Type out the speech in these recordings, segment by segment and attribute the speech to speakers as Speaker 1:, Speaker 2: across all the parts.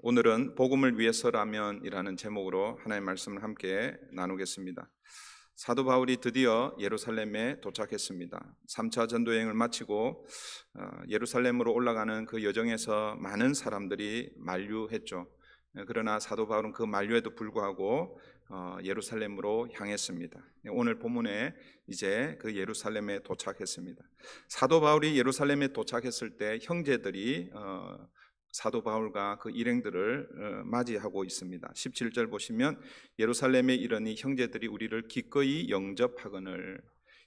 Speaker 1: 오늘은 복음을 위해서라면이라는 제목으로 하나님의 말씀을 함께 나누겠습니다. 사도 바울이 드디어 예루살렘에 도착했습니다. 3차 전도 여행을 마치고 예루살렘으로 올라가는 그 여정에서 많은 사람들이 만류했죠. 그러나 사도 바울은 그 만류에도 불구하고 예루살렘으로 향했습니다. 오늘 본문에 이제 그 예루살렘에 도착했습니다. 사도 바울이 예루살렘에 도착했을 때 형제들이 사도 바울과 그 일행들을 맞이하고 있습니다. 17절 보시면 예루살렘에 이르니 형제들이 우리를 기꺼이 영접하거늘.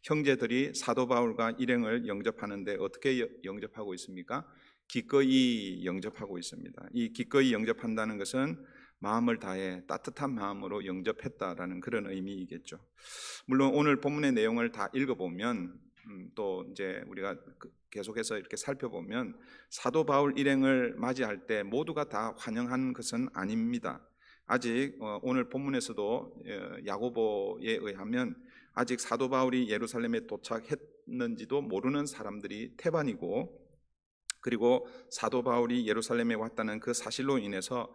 Speaker 1: 형제들이 사도 바울과 일행을 영접하는데 어떻게 영접하고 있습니까? 기꺼이 영접하고 있습니다. 이 기꺼이 영접한다는 것은 마음을 다해 따뜻한 마음으로 영접했다라는 그런 의미이겠죠. 물론 오늘 본문의 내용을 다 읽어보면 또 이제 우리가 계속해서 이렇게 살펴보면 사도 바울 일행을 맞이할 때 모두가 다 환영한 것은 아닙니다. 아직 오늘 본문에서도 야고보에 의하면 아직 사도 바울이 예루살렘에 도착했는지도 모르는 사람들이 태반이고, 그리고 사도 바울이 예루살렘에 왔다는 그 사실로 인해서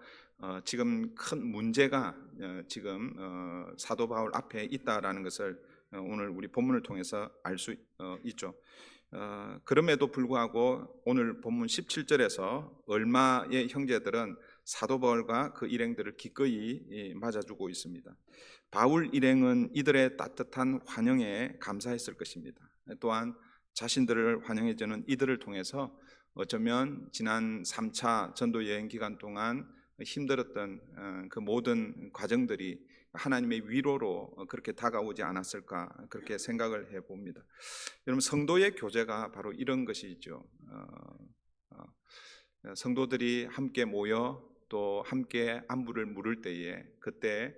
Speaker 1: 지금 큰 문제가 지금 사도 바울 앞에 있다라는 것을 오늘 우리 본문을 통해서 알 수 있죠. 그럼에도 불구하고 오늘 본문 17절에서 얼마의 형제들은 사도 바울과 그 일행들을 기꺼이 맞아주고 있습니다. 바울 일행은 이들의 따뜻한 환영에 감사했을 것입니다. 또한 자신들을 환영해주는 이들을 통해서 어쩌면 지난 3차 전도 여행 기간 동안 힘들었던 그 모든 과정들이 하나님의 위로로 그렇게 다가오지 않았을까, 그렇게 생각을 해봅니다. 여러분, 성도의 교제가 바로 이런 것이죠. 성도들이 함께 모여 또 함께 안부를 물을 때에 그때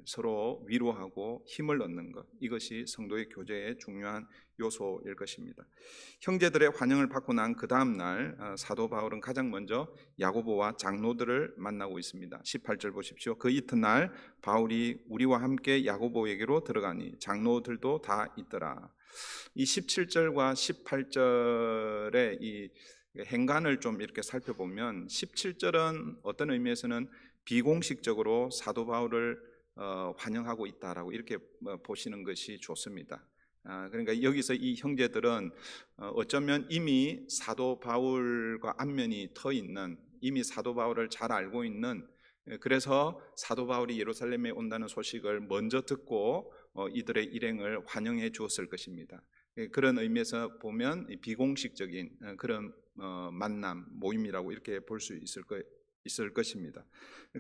Speaker 1: 서로 위로하고 힘을 얻는 것, 이것이 성도의 교제의 중요한 요소일 것입니다. 형제들의 환영을 받고 난 그 다음 날 사도 바울은 가장 먼저 야고보와 장로들을 만나고 있습니다. 18절 보십시오. 그 이튿날 바울이 우리와 함께 야고보에게로 들어가니 장로들도 다 있더라. 이 17절과 18절의 이 행간을 좀 이렇게 살펴보면 17절은 어떤 의미에서는 비공식적으로 사도 바울을 환영하고 있다라고 이렇게 보시는 것이 좋습니다. 그러니까 여기서 이 형제들은 어쩌면 이미 사도 바울과 안면이 터 있는, 이미 사도 바울을 잘 알고 있는, 그래서 사도 바울이 예루살렘에 온다는 소식을 먼저 듣고 이들의 일행을 환영해 주었을 것입니다. 그런 의미에서 보면 비공식적인 그런 만남, 모임이라고 이렇게 볼 수 있을 것입니다.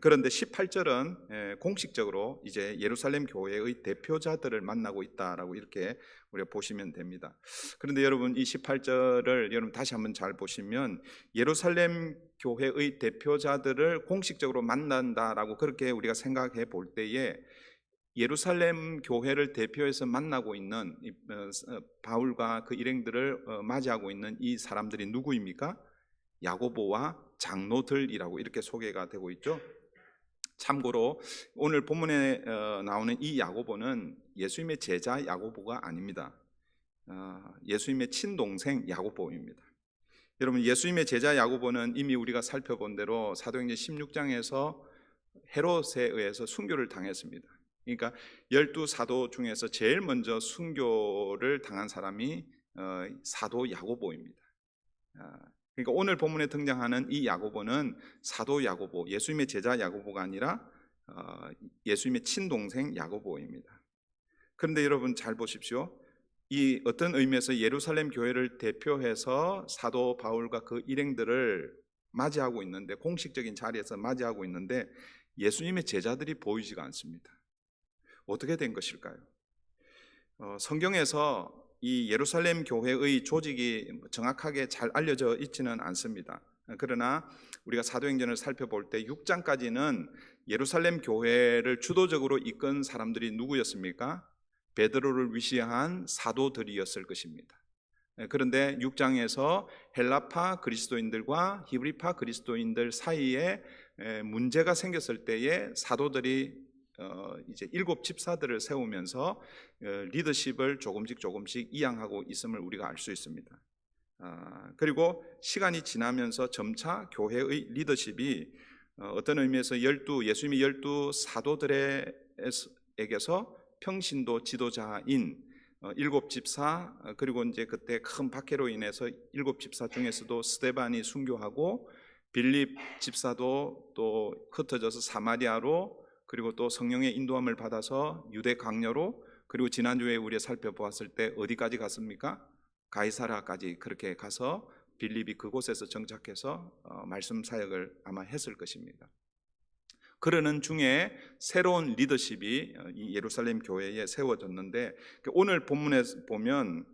Speaker 1: 그런데 18절은 공식적으로 이제 예루살렘 교회의 대표자들을 만나고 있다라고 이렇게 우리가 보시면 됩니다. 그런데 여러분, 이 18절을 여러분 다시 한번 잘 보시면 예루살렘 교회의 대표자들을 공식적으로 만난다라고 그렇게 우리가 생각해 볼 때에 예루살렘 교회를 대표해서 만나고 있는 바울과 그 일행들을 맞이하고 있는 이 사람들이 누구입니까? 야고보와 장로들이라고 이렇게 소개가 되고 있죠. 참고로 오늘 본문에 나오는 이 야고보는 예수님의 제자 야고보가 아닙니다. 예수님의 친동생 야고보입니다. 여러분, 예수님의 제자 야고보는 이미 우리가 살펴본 대로 사도행전 16장에서 헤롯에 의해서 순교를 당했습니다. 그러니까 12사도 중에서 제일 먼저 순교를 당한 사람이 사도 야고보입니다. 그러니까 오늘 본문에 등장하는 이 야고보는 사도 야고보, 예수님의 제자 야고보가 아니라 예수님의 친동생 야고보입니다. 그런데 여러분 잘 보십시오. 이 어떤 의미에서 예루살렘 교회를 대표해서 사도 바울과 그 일행들을 맞이하고 있는데, 공식적인 자리에서 맞이하고 있는데 예수님의 제자들이 보이지가 않습니다. 어떻게 된 것일까요? 성경에서 이 예루살렘 교회의 조직이 정확하게 잘 알려져 있지는 않습니다. 그러나 우리가 사도행전을 살펴볼 때 6장까지는 예루살렘 교회를 주도적으로 이끈 사람들이 누구였습니까? 베드로를 위시한 사도들이었을 것입니다. 그런데 6장에서 헬라파 그리스도인들과 히브리파 그리스도인들 사이에 문제가 생겼을 때에 사도들이 이제 7 집사들을 세우면서 리더십을 조금씩 이양하고 있음을 우리가 알 수 있습니다. 그리고 시간이 지나면서 점차 교회의 리더십이 어떤 의미에서 예수님이 12 사도들에게서 평신도 지도자인 7집사, 그리고 이제 그때 큰 박해로 인해서 7집사 중에서도 스데반이 순교하고 빌립 집사도 또 흩어져서 사마리아로, 그리고 또 성령의 인도함을 받아서 유대 강요로, 그리고 지난주에 우리가 살펴보았을 때 어디까지 갔습니까? 가이사라까지 그렇게 가서 빌립이 그곳에서 정착해서 말씀 사역을 아마 했을 것입니다. 그러는 중에 새로운 리더십이 이 예루살렘 교회에 세워졌는데, 오늘 본문에 보면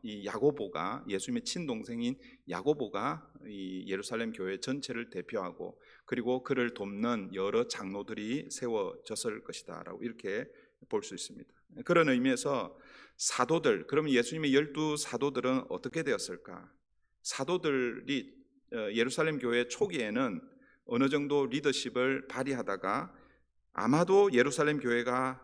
Speaker 1: 이 야고보가, 예수님의 친동생인 야고보가 이 예루살렘 교회 전체를 대표하고, 그리고 그를 돕는 여러 장로들이 세워졌을 것이다 라고 이렇게 볼 수 있습니다. 그런 의미에서 사도들, 그러면 예수님의 12사도들은 어떻게 되었을까? 사도들이 예루살렘 교회 초기에는 어느 정도 리더십을 발휘하다가, 아마도 예루살렘 교회가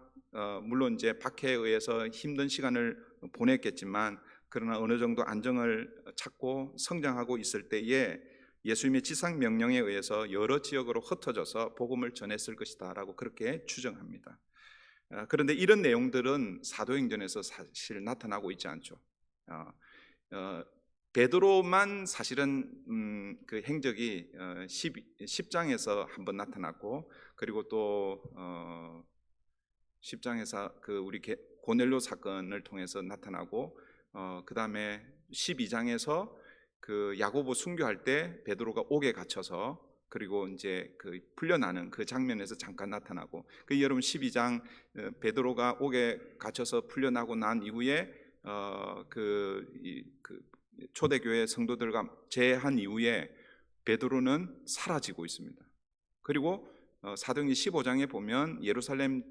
Speaker 1: 물론 이제 박해에 의해서 힘든 시간을 보냈겠지만, 그러나 어느 정도 안정을 찾고 성장하고 있을 때에 예수님의 지상 명령에 의해서 여러 지역으로 흩어져서 복음을 전했을 것이다 라고 그렇게 추정합니다. 그런데 이런 내용들은 사도행전에서 사실 나타나고 있지 않죠. 베드로만 사실은 그 행적이 10장에서 한번 나타났고, 그리고 또 10장에서 그 우리 고넬료 사건을 통해서 나타나고, 그 다음에 12장에서 그 야고보 순교할 때 베드로가 옥에 gat혀서, 그리고 이제 그 풀려나는 그 장면에서 잠깐 나타나고, 그 여러분 12장 베드로가 옥에 갇혀서 풀려나고 난 이후에 초대교회 성도들과 재한 이후에 베드로는 사라지고 있습니다. 그리고 사도행전 15장에 보면 예루살렘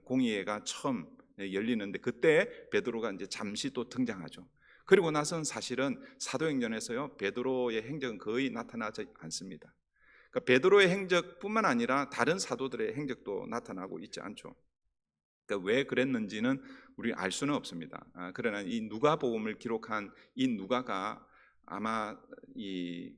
Speaker 1: 공의회가 처음 열리는데, 그때 베드로가 이제 잠시 또 등장하죠. 그리고 나서는 사실은 사도행전에서요, 베드로의 행적은 거의 나타나지 않습니다. 그러니까 베드로의 행적뿐만 아니라 다른 사도들의 행적도 나타나고 있지 않죠. 그러니까 왜 그랬는지는 우리 알 수는 없습니다. 그러나 이 누가복음을 기록한 이 누가가 아마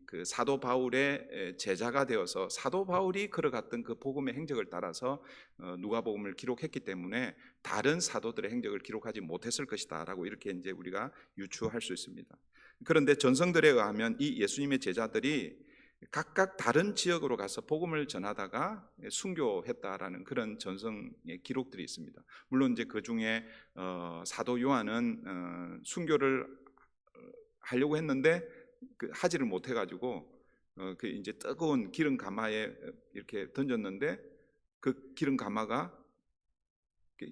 Speaker 1: 그 사도 바울의 제자가 되어서 사도 바울이 걸어갔던 그 복음의 행적을 따라서 누가복음을 기록했기 때문에 다른 사도들의 행적을 기록하지 못했을 것이다라고 이렇게 이제 우리가 유추할 수 있습니다. 그런데 전성들에 의하면 이 예수님의 제자들이 각각 다른 지역으로 가서 복음을 전하다가 순교했다라는 그런 전성의 기록들이 있습니다. 물론 이제 그 중에 사도 요한은 순교를 하려고 했는데 하지를 못해가지고 그 이제 뜨거운 기름 가마에 이렇게 던졌는데, 그 기름 가마가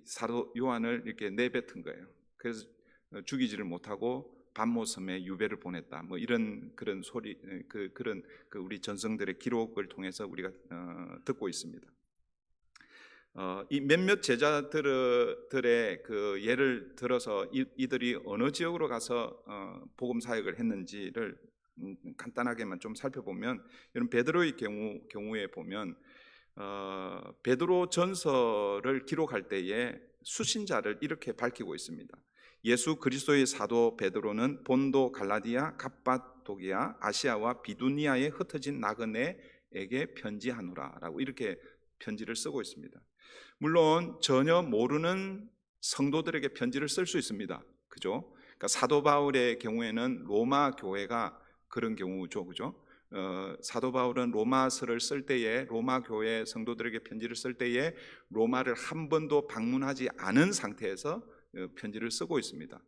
Speaker 1: 사도 요한을 이렇게 내뱉은 거예요. 그래서 죽이지를 못하고 반모섬에 유배를 보냈다. 뭐 이런 그런 소리, 그런 우리 전성들의 기록을 통해서 우리가 듣고 있습니다. 이 몇몇 제자들의 그 예를 들어서 이들이 어느 지역으로 가서 복음 사역을 했는지를 간단하게만 좀 살펴보면, 여러분 베드로의 경우에 보면 베드로 전서를 기록할 때에 수신자를 이렇게 밝히고 있습니다. 예수 그리스도의 사도 베드로는 본도, 갈라디아, 갑바도기아, 아시아와 비두니아에 흩어진 나그네에게 편지하노라라고 이렇게 편지를 쓰고 있습니다. 물론 전혀 모르는 성도들에게 편지를 쓸 수 있습니다. 그죠? 그러니까 사도 바울의 경우에는 로마 교회가 그런 경우죠. 그죠? 사도 바울은 로마서를 쓸 때에, 로마 교회 성도들에게 편지를 쓸 때에 로마를 한 번도 방문하지 않은 상태에서 편지를 쓰고 있습니다.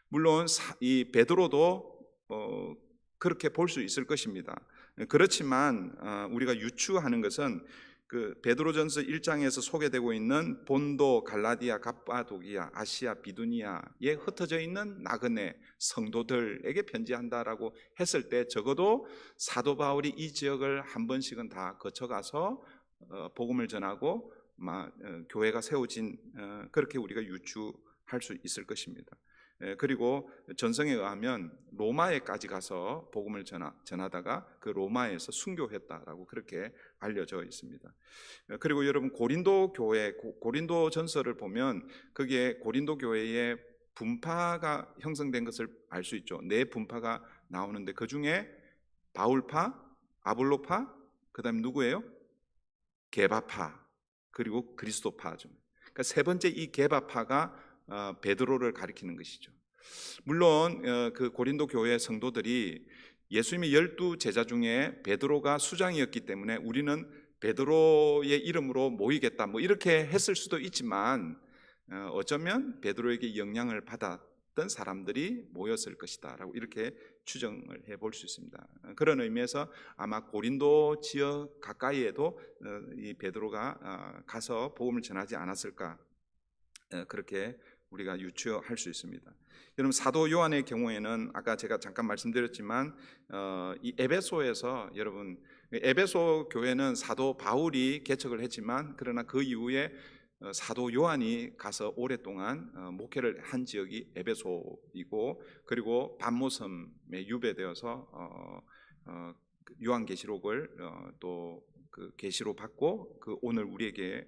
Speaker 1: 물론 이 베드로도 그렇게 볼 수 있을 것입니다. 그렇지만 우리가 유추하는 것은 그 베드로전서 1장에서 소개되고 있는 본도, 갈라디아, 갑바도기아, 아시아, 비두니아에 흩어져 있는 나그네 성도들에게 편지한다라고 했을 때, 적어도 사도 바울이 이 지역을 한 번씩은 다 거쳐가서 복음을 전하고 교회가 세워진, 그렇게 우리가 유추할 수 있을 것입니다. 그리고 전성에 의하면 로마에까지 가서 복음을 전하다가 그 로마에서 순교했다라고 그렇게 알려져 있습니다. 그리고 여러분 고린도 교회, 고린도 전서를 보면 거기에 고린도 교회에 분파가 형성된 것을 알 수 있죠. 네 분파가 나오는데 그 중에 바울파, 아볼로파, 그 다음에 누구예요? 게바파, 그리고 그리스도파죠. 그러니까 세 번째 이 게바파가 베드로를 가리키는 것이죠. 물론 그 고린도 교회 성도들이 예수님의 12제자 중에 베드로가 수장이었기 때문에 우리는 베드로의 이름으로 모이겠다 뭐 이렇게 했을 수도 있지만, 어쩌면 베드로에게 영향을 받았던 사람들이 모였을 것이다 라고 이렇게 추정을 해볼 수 있습니다. 그런 의미에서 아마 고린도 지역 가까이에도 이 베드로가 가서 복음을 전하지 않았을까, 그렇게 우리가 유추할 수 있습니다. 여러분, 사도 요한의 경우에는 아까 제가 잠깐 말씀드렸지만 이 에베소에서, 여러분, 에베소 교회는 사도 바울이 개척을 했지만 그러나 그 이후에 사도 요한이 가서 오랫동안 목회를 한 지역이 에베소이고, 그리고 반모섬에 유배되어서 요한계시록을 또 그 계시로 받고 그 오늘 우리에게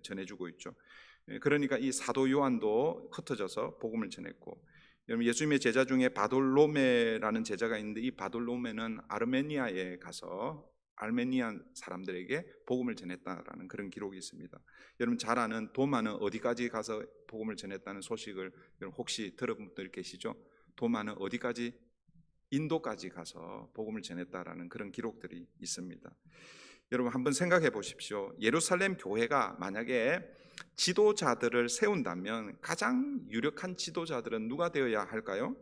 Speaker 1: 전해주고 있죠. 그러니까 이 사도 요한도 흩어져서 복음을 전했고, 여러분, 예수님의 제자 중에 바돌로메라는 제자가 있는데 이 바돌로메는 아르메니아에 가서 아르메니안 사람들에게 복음을 전했다라는 그런 기록이 있습니다. 여러분 잘 아는 도마는 어디까지 가서 복음을 전했다는 소식을 여러분 혹시 들은 분들 계시죠? 도마는 어디까지? 인도까지 가서 복음을 전했다라는 그런 기록들이 있습니다. 여러분 한번 생각해 보십시오. 예루살렘 교회가 만약에 지도자들을 세운다면 가장 유력한 지도자들은 누가 되어야 할까요?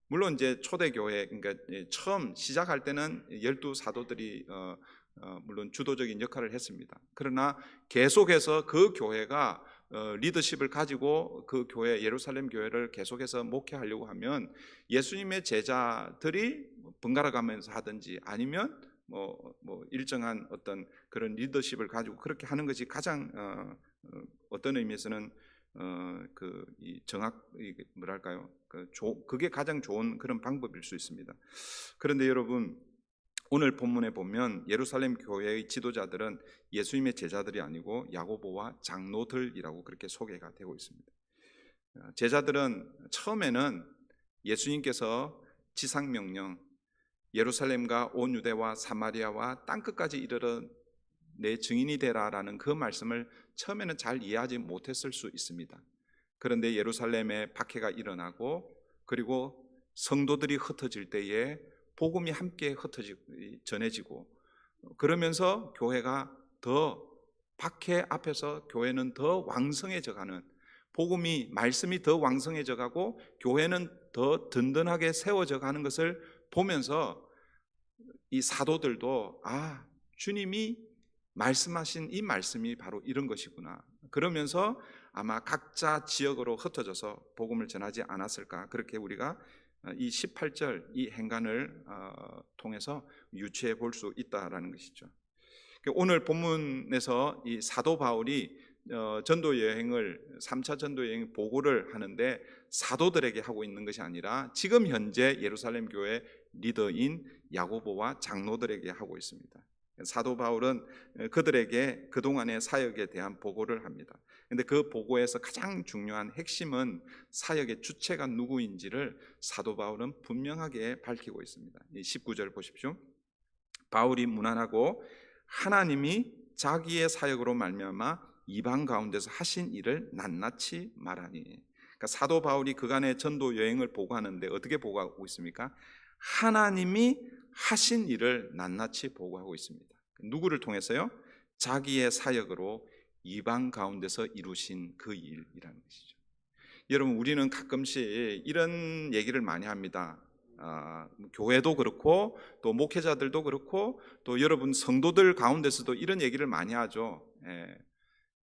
Speaker 1: 물론 이제 초대교회, 그러니까 처음 시작할 때는 12사도들이 물론 주도적인 역할을 했습니다. 그러나 계속해서 그 교회가 리더십을 가지고 그 교회, 예루살렘 교회를 계속해서 목회하려고 하면 예수님의 제자들이 번갈아 가면서 하든지 아니면 뭐 일정한 어떤 그런 리더십을 가지고 그렇게 하는 것이 가장 어떤 의미에서는 이 정확, 뭐랄까요, 그게 가장 좋은 그런 방법일 수 있습니다. 그런데 여러분, 오늘 본문에 보면 예루살렘 교회의 지도자들은 예수님의 제자들이 아니고 야고보와 장로들이라고 그렇게 소개가 되고 있습니다. 제자들은 처음에는 예수님께서 지상명령, 예루살렘과 온 유대와 사마리아와 땅끝까지 이르러 내 증인이 되라라는 그 말씀을 처음에는 잘 이해하지 못했을 수 있습니다. 그런데 예루살렘에 박해가 일어나고 그리고 성도들이 흩어질 때에 복음이 함께 전해지고, 그러면서 교회가 더, 박해 앞에서 교회는 더 왕성해져가는, 복음이, 말씀이 더 왕성해져가고 교회는 더 든든하게 세워져가는 것을 보면서 이 사도들도 주님이 말씀하신 이 말씀이 바로 이런 것이구나, 그러면서 아마 각자 지역으로 흩어져서 복음을 전하지 않았을까, 그렇게 우리가 이 18절 이 행간을 통해서 유추해 볼 수 있다라는 것이죠. 오늘 본문에서 이 사도 바울이 전도 여행을, 3차 전도 여행 보고를 하는데 사도들에게 하고 있는 것이 아니라 지금 현재 예루살렘 교회 리더인 야고보와 장로들에게 하고 있습니다. 사도 바울은 그들에게 그동안의 사역에 대한 보고를 합니다. 그런데 그 보고에서 가장 중요한 핵심은 사역의 주체가 누구인지를 사도 바울은 분명하게 밝히고 있습니다. 19절 보십시오. 바울이 문안하고 하나님이 자기의 사역으로 말미암아 이방 가운데서 하신 일을 낱낱이 말하니. 그러니까 사도 바울이 그간의 전도 여행을 보고하는데 어떻게 보고하고 있습니까? 하나님이 하신 일을 낱낱이 보고하고 있습니다. 누구를 통해서요? 자기의 사역으로 이방 가운데서 이루신 그 일이라는 것이죠. 여러분, 우리는 가끔씩 이런 얘기를 많이 합니다. 교회도 그렇고 또 목회자들도 그렇고 또 여러분 성도들 가운데서도 이런 얘기를 많이 하죠.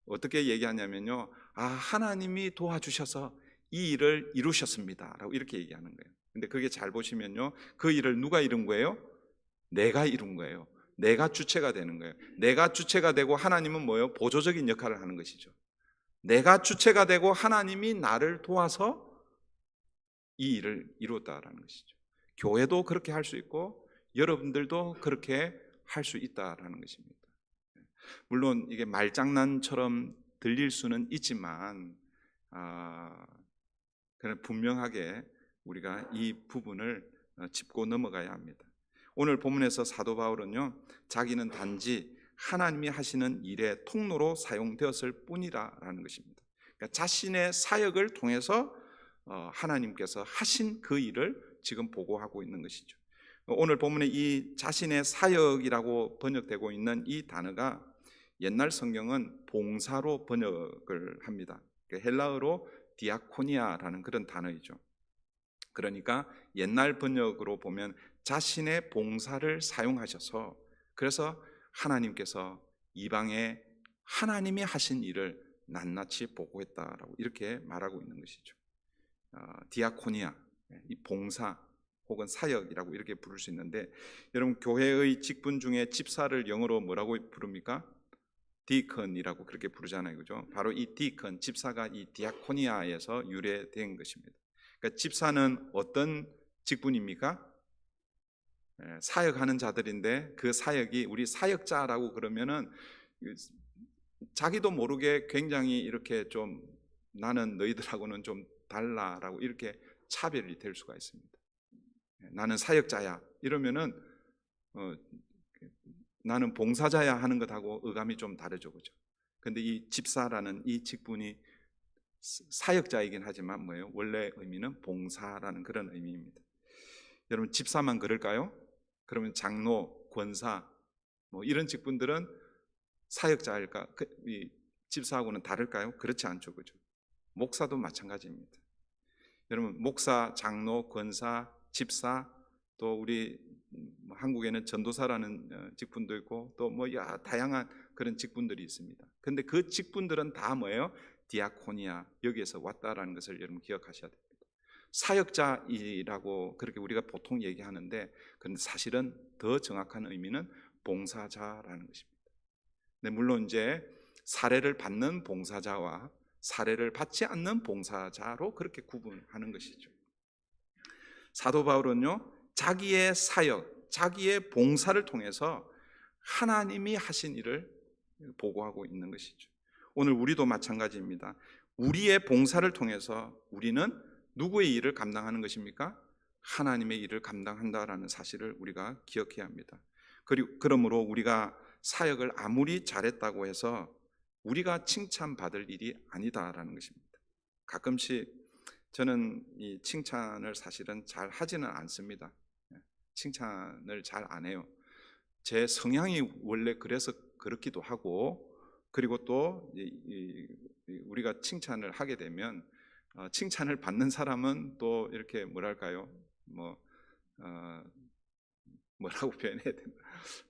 Speaker 1: 어떻게 얘기하냐면요, 하나님이 도와주셔서 이 일을 이루셨습니다 라고 이렇게 얘기하는 거예요. 근데 그게 잘 보시면요, 그 일을 누가 이룬 거예요? 내가 이룬 거예요. 내가 주체가 되는 거예요. 내가 주체가 되고 하나님은 뭐예요? 보조적인 역할을 하는 것이죠. 내가 주체가 되고 하나님이 나를 도와서 이 일을 이루었다라는 것이죠. 교회도 그렇게 할 수 있고 여러분들도 그렇게 할 수 있다라는 것입니다. 물론 이게 말장난처럼 들릴 수는 있지만 그냥 분명하게 우리가 이 부분을 짚고 넘어가야 합니다. 오늘 본문에서 사도 바울은요, 자기는 단지 하나님이 하시는 일의 통로로 사용되었을 뿐이라는 것입니다. 그러니까 자신의 사역을 통해서 하나님께서 하신 그 일을 지금 보고하고 있는 것이죠. 오늘 본문에 이 자신의 사역이라고 번역되고 있는 이 단어가 옛날 성경은 봉사로 번역을 합니다. 헬라어로 디아코니아라는 그런 단어이죠. 그러니까 옛날 번역으로 보면 자신의 봉사를 사용하셔서, 그래서 하나님께서 이방에 하나님이 하신 일을 낱낱이 보고했다라고 이렇게 말하고 있는 것이죠. 디아코니아, 이 봉사 혹은 사역이라고 이렇게 부를 수 있는데, 여러분 교회의 직분 중에 집사를 영어로 뭐라고 부릅니까? 디컨이라고 그렇게 부르잖아요, 그죠? 바로 이 디컨, 집사가 이 디아코니아에서 유래된 것입니다. 그러니까 집사는 어떤 직분입니까? 사역하는 자들인데, 그 사역이 우리 사역자라고 그러면은 자기도 모르게 굉장히 이렇게 좀 나는 너희들하고는 좀 달라라고 이렇게 차별이 될 수가 있습니다. 나는 사역자야 이러면은 나는 봉사자야 하는 것하고 의감이 좀 다르죠, 그죠? 근데 이 집사라는 이 직분이 사역자이긴 하지만 뭐예요? 원래 의미는 봉사라는 그런 의미입니다. 여러분 집사만 그럴까요? 그러면 장로, 권사 뭐 이런 직분들은 사역자일까? 이 집사하고는 다를까요? 그렇지 않죠, 그죠? 목사도 마찬가지입니다. 여러분 목사, 장로, 권사, 집사, 또 우리 한국에는 전도사라는 직분도 있고 또 뭐 다양한 그런 직분들이 있습니다. 근데 그 직분들은 다 뭐예요? 디아코니아, 여기에서 왔다라는 것을 여러분 기억하셔야 됩니다. 사역자이라고 그렇게 우리가 보통 얘기하는데, 그런데 사실은 더 정확한 의미는 봉사자라는 것입니다. 네, 물론 이제 사례를 받는 봉사자와 사례를 받지 않는 봉사자로 그렇게 구분하는 것이죠. 사도 바울은요, 자기의 사역, 자기의 봉사를 통해서 하나님이 하신 일을 보고하고 있는 것이죠. 오늘 우리도 마찬가지입니다. 우리의 봉사를 통해서 우리는 누구의 일을 감당하는 것입니까? 하나님의 일을 감당한다라는 사실을 우리가 기억해야 합니다. 그러므로 우리가 사역을 아무리 잘했다고 해서 우리가 칭찬받을 일이 아니다라는 것입니다. 가끔씩 저는 이 칭찬을 사실은 잘 하지는 않습니다. 칭찬을 잘 안 해요. 제 성향이 원래 그래서 그렇기도 하고, 그리고 또 우리가 칭찬을 하게 되면 칭찬을 받는 사람은 또 이렇게 뭐랄까요? 뭐라고 표현해야 되나?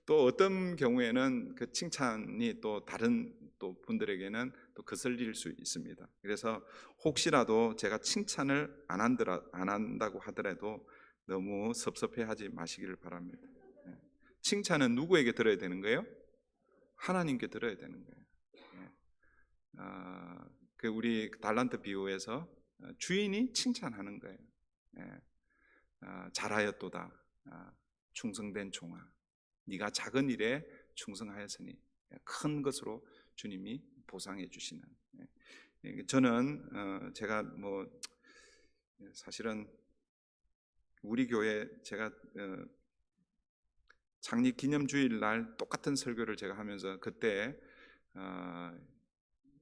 Speaker 1: 또 어떤 경우에는 그 칭찬이 또 다른 또 분들에게는 또 거슬릴 수 있습니다. 그래서 혹시라도 제가 칭찬을 안 한다고 하더라도 너무 섭섭해하지 마시기를 바랍니다. 칭찬은 누구에게 들어야 되는 거예요? 하나님께 들어야 되는 거예요. 그 우리 달란트 비유에서 주인이 칭찬하는 거예요. 잘하였도다, 충성된 종아, 네가 작은 일에 충성하였으니 큰 것으로 주님이 보상해 주시는. 저는 제가 뭐 사실은 우리 교회 제가 창립 기념주일 날 똑같은 설교를 제가 하면서 그때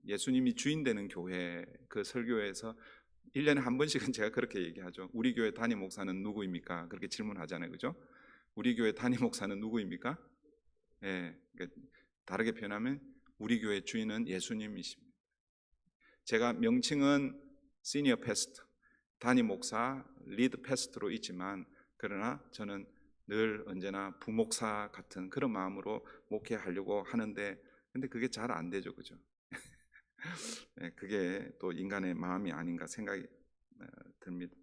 Speaker 1: 예수님이 주인 되는 교회 그 설교에서 1년에 한 번씩은 제가 그렇게 얘기하죠. 우리 교회 담임 목사는 누구입니까? 그렇게 질문하잖아요, 그죠? 우리 교회 담임 목사는 누구입니까? 예, 그러니까 다르게 표현하면 우리 교회 주인은 예수님이십니다. 제가 명칭은 시니어 패스터, 담임 목사, 리드 패스터로 있지만, 그러나 저는 늘 언제나 부목사 같은 그런 마음으로 목회하려고 하는데, 근데 그게 잘 안 되죠, 그죠? 그게 또 인간의 마음이 아닌가 생각이 듭니다.